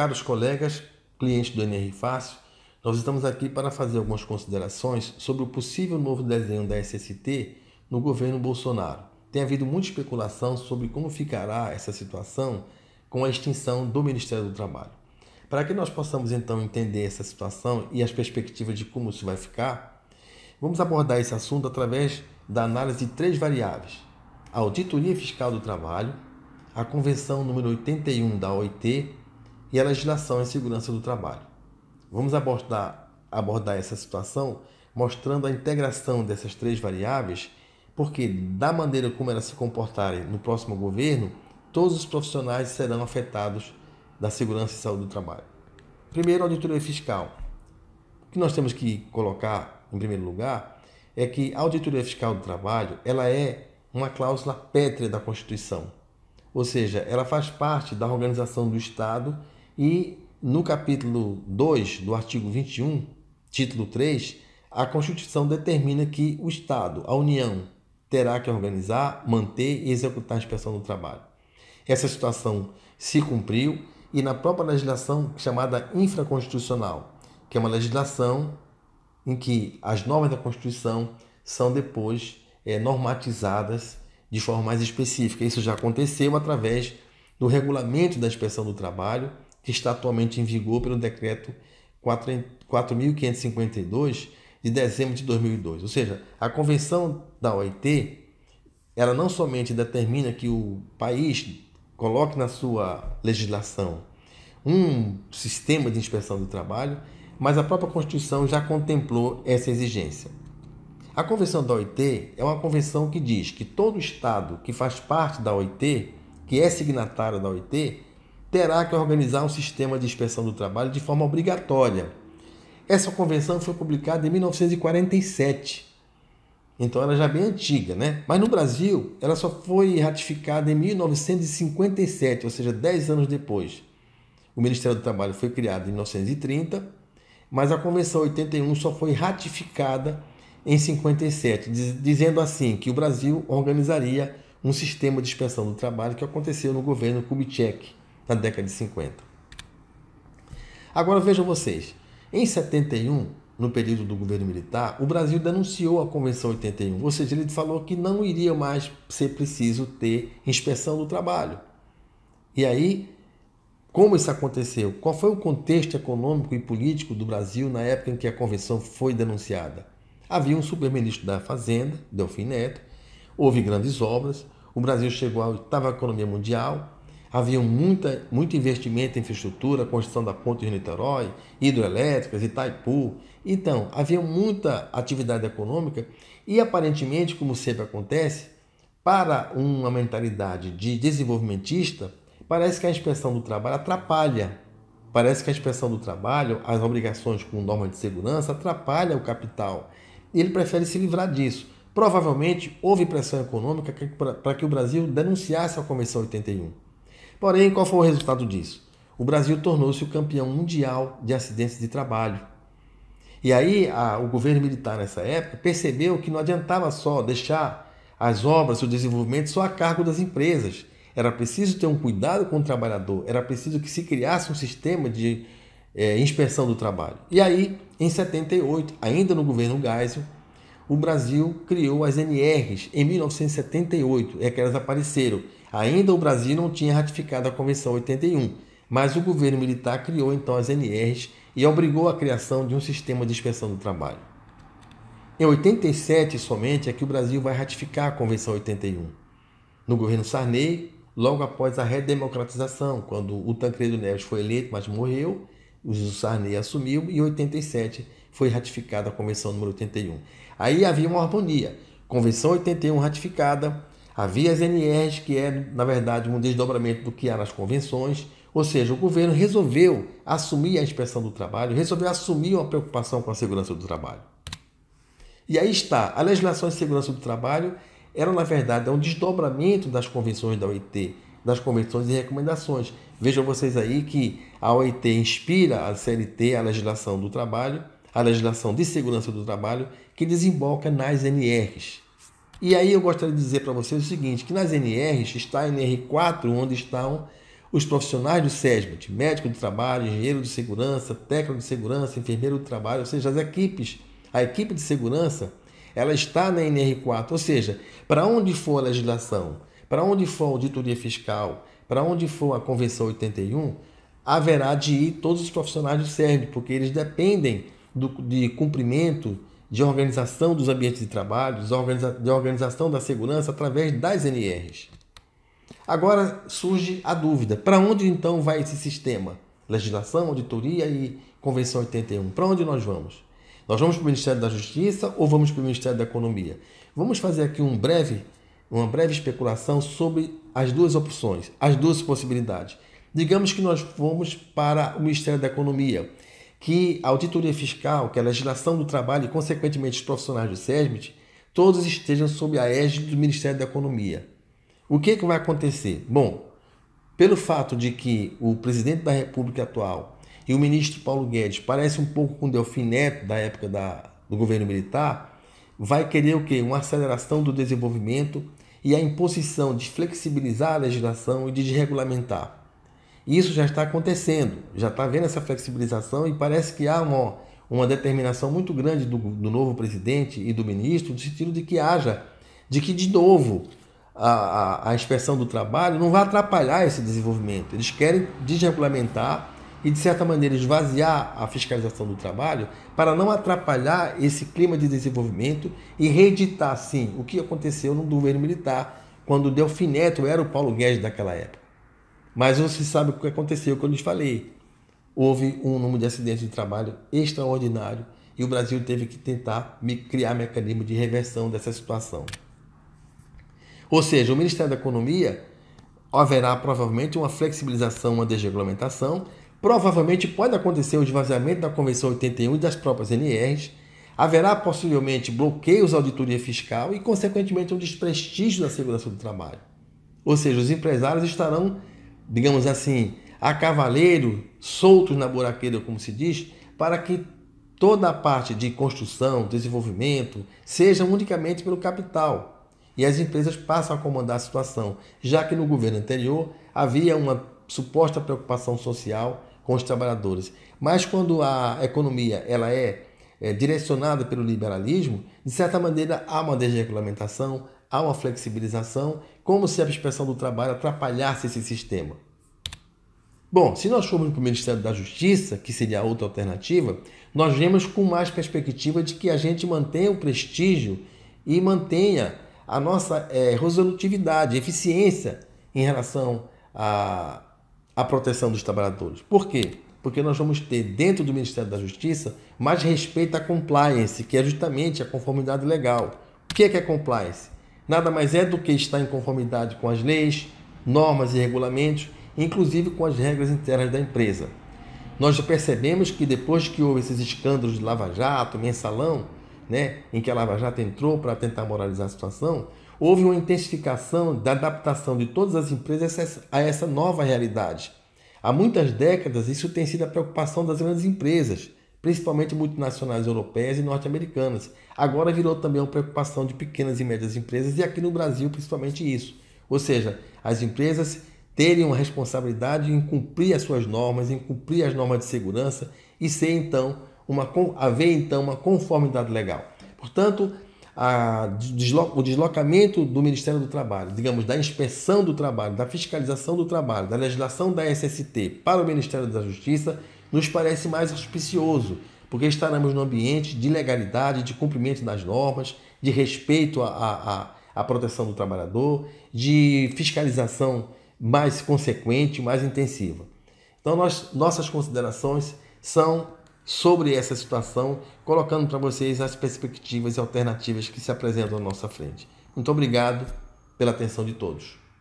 Caros colegas, clientes do NR Fácil, nós estamos aqui para fazer algumas considerações sobre o possível novo desenho da SST no governo Bolsonaro. Tem havido muita especulação sobre como ficará essa situação com a extinção do Ministério do Trabalho. Para que nós possamos então entender essa situação e as perspectivas de como isso vai ficar, vamos abordar esse assunto através da análise de três variáveis: a Auditoria Fiscal do Trabalho, a Convenção número 81 da OIT e a legislação em segurança do trabalho. Vamos abordar essa situação mostrando a integração dessas três variáveis, porque da maneira como elas se comportarem no próximo governo, todos os profissionais serão afetados da segurança e saúde do trabalho. Primeiro, a auditoria fiscal. O que nós temos que colocar em primeiro lugar é que a auditoria fiscal do trabalho ela é uma cláusula pétrea da Constituição, ou seja, ela faz parte da organização do Estado e no capítulo 2 do artigo 21, título 3, a Constituição determina que o Estado, a União, terá que organizar, manter e executar a inspeção do trabalho. Essa situação se cumpriu e na própria legislação chamada infraconstitucional, que é uma legislação em que as normas da Constituição são depois normatizadas de forma mais específica. Isso já aconteceu através do regulamento da inspeção do trabalho, que está atualmente em vigor pelo decreto 4.552 de dezembro de 2002. Ou seja, a convenção da OIT, ela não somente determina que o país coloque na sua legislação um sistema de inspeção do trabalho, mas a própria Constituição já contemplou essa exigência. A convenção da OIT é uma convenção que diz que todo Estado que faz parte da OIT, que é signatário da OIT, terá que organizar um sistema de inspeção do trabalho de forma obrigatória. Essa convenção foi publicada em 1947, então ela já é bem antiga, né? Mas no Brasil, ela só foi ratificada em 1957, ou seja, 10 anos depois. O Ministério do Trabalho foi criado em 1930, mas a Convenção 81 só foi ratificada em 57, dizendo assim que o Brasil organizaria um sistema de inspeção do trabalho que aconteceu no governo Kubitschek, na década de 50. Agora vejam vocês, em 71, no período do governo militar, o Brasil denunciou a Convenção 81, ou seja, ele falou que não iria mais ser preciso ter inspeção do trabalho. E aí, como isso aconteceu? Qual foi o contexto econômico e político do Brasil na época em que a Convenção foi denunciada? Havia um superministro da Fazenda, Delfim Neto, houve grandes obras, o Brasil chegou à oitava economia mundial, havia muito investimento em infraestrutura, construção da ponte de Niterói, hidroelétricas, Itaipu. Então, havia muita atividade econômica e, aparentemente, como sempre acontece, para uma mentalidade de desenvolvimentista, parece que a inspeção do trabalho atrapalha. Parece que a inspeção do trabalho, as obrigações com normas de segurança, atrapalha o capital. E ele prefere se livrar disso. Provavelmente, houve pressão econômica para que o Brasil denunciasse a Convenção 81. Porém, qual foi o resultado disso? O Brasil tornou-se o campeão mundial de acidentes de trabalho. E aí, o governo militar nessa época percebeu que não adiantava só deixar as obras, o desenvolvimento só a cargo das empresas. Era preciso ter um cuidado com o trabalhador, era preciso que se criasse um sistema de inspeção do trabalho. E aí, em 78, ainda no governo Geisel, o Brasil criou as NRs em 1978, que elas apareceram. Ainda o Brasil não tinha ratificado a Convenção 81, mas o governo militar criou então as NRs e obrigou a criação de um sistema de inspeção do trabalho. Em 87 somente é que o Brasil vai ratificar a Convenção 81. No governo Sarney, logo após a redemocratização, quando o Tancredo Neves foi eleito, mas morreu, o Sarney assumiu e em 87 foi ratificada a Convenção número 81. Aí havia uma harmonia. Convenção 81 ratificada, havia as NRs, que é, na verdade, um desdobramento do que há nas convenções, ou seja, o governo resolveu assumir a inspeção do trabalho, resolveu assumir uma preocupação com a segurança do trabalho. E aí está, a legislação de segurança do trabalho era, na verdade, um desdobramento das convenções da OIT, das convenções e recomendações. Vejam vocês aí que a OIT inspira a CLT, a legislação do trabalho, a legislação de segurança do trabalho, que desemboca nas NRs. E aí eu gostaria de dizer para vocês o seguinte, que nas NRs está a NR4, onde estão Os profissionais do SESMIT, médico do trabalho, engenheiro de segurança, técnico de segurança, enfermeiro do trabalho, ou seja, a equipe de segurança, ela está na NR4, ou seja, para onde for a legislação, para onde for a auditoria fiscal, para onde for a Convenção 81, haverá de ir todos os profissionais do SESMIT, porque eles dependem de cumprimento, de organização dos ambientes de trabalho, de organização da segurança através das NRs. Agora surge a dúvida, para onde então vai esse sistema? Legislação, auditoria e Convenção 81, para onde nós vamos? Nós vamos para o Ministério da Justiça ou vamos para o Ministério da Economia? Vamos fazer aqui uma breve especulação sobre as duas opções, as duas possibilidades. Digamos que nós vamos para o Ministério da Economia, que a auditoria fiscal, que a legislação do trabalho e, consequentemente, os profissionais do SESMIT, todos estejam sob a égide do Ministério da Economia. O que vai acontecer? Bom, pelo fato de que o presidente da República atual e o ministro Paulo Guedes parecem um pouco com Delfim Neto, da época do governo militar, vai querer o quê? Uma aceleração do desenvolvimento e a imposição de flexibilizar a legislação e de desregulamentar. Isso já está acontecendo, já está havendo essa flexibilização e parece que há uma determinação muito grande do novo presidente e do ministro no sentido de que de novo a inspeção do trabalho não vai atrapalhar esse desenvolvimento. Eles querem desregulamentar e, de certa maneira, esvaziar a fiscalização do trabalho para não atrapalhar esse clima de desenvolvimento e reeditar, sim, o que aconteceu no governo militar, quando o Delfim Neto era o Paulo Guedes daquela época. Mas você sabe o que aconteceu, que eu lhes falei. Houve um número de acidentes de trabalho extraordinário e o Brasil teve que tentar criar mecanismo de reversão dessa situação. Ou seja, o Ministério da Economia haverá provavelmente uma flexibilização, uma desregulamentação, provavelmente pode acontecer o esvaziamento da Convenção 81 e das próprias NRs, haverá possivelmente bloqueios à auditoria fiscal e, consequentemente, um desprestígio da segurança do trabalho. Ou seja, os empresários estarão, digamos assim, a cavaleiro, soltos na buraqueira, como se diz, para que toda a parte de construção, desenvolvimento, seja unicamente pelo capital. E as empresas passam a comandar a situação, já que no governo anterior havia uma suposta preocupação social com os trabalhadores. Mas quando a economia ela é direcionada pelo liberalismo, de certa maneira há uma desregulamentação, há uma flexibilização, como se a inspeção do trabalho atrapalhasse esse sistema. Bom, se nós formos para o Ministério da Justiça, que seria a outra alternativa, nós vemos com mais perspectiva de que a gente mantenha o prestígio e mantenha a nossa resolutividade, eficiência em relação à proteção dos trabalhadores. Por quê? Porque nós vamos ter dentro do Ministério da Justiça mais respeito à compliance, que é justamente a conformidade legal. O que é compliance? Nada mais é do que estar em conformidade com as leis, normas e regulamentos, inclusive com as regras internas da empresa. Nós já percebemos que depois que houve esses escândalos de Lava Jato, Mensalão, em que a Lava Jato entrou para tentar moralizar a situação, houve uma intensificação da adaptação de todas as empresas a essa nova realidade. Há muitas décadas isso tem sido a preocupação das grandes empresas, principalmente multinacionais europeias e norte-americanas. Agora virou também uma preocupação de pequenas e médias empresas e aqui no Brasil principalmente isso. Ou seja, as empresas terem uma responsabilidade em cumprir as suas normas, em cumprir as normas de segurança e haver então uma conformidade legal. Portanto, o deslocamento do Ministério do Trabalho, digamos, da inspeção do trabalho, da fiscalização do trabalho, da legislação da SST para o Ministério da Justiça, nos parece mais auspicioso, porque estaremos num ambiente de legalidade, de cumprimento das normas, de respeito à proteção do trabalhador, de fiscalização mais consequente, mais intensiva. Então, nossas considerações são sobre essa situação, colocando para vocês as perspectivas e alternativas que se apresentam à nossa frente. Muito obrigado pela atenção de todos.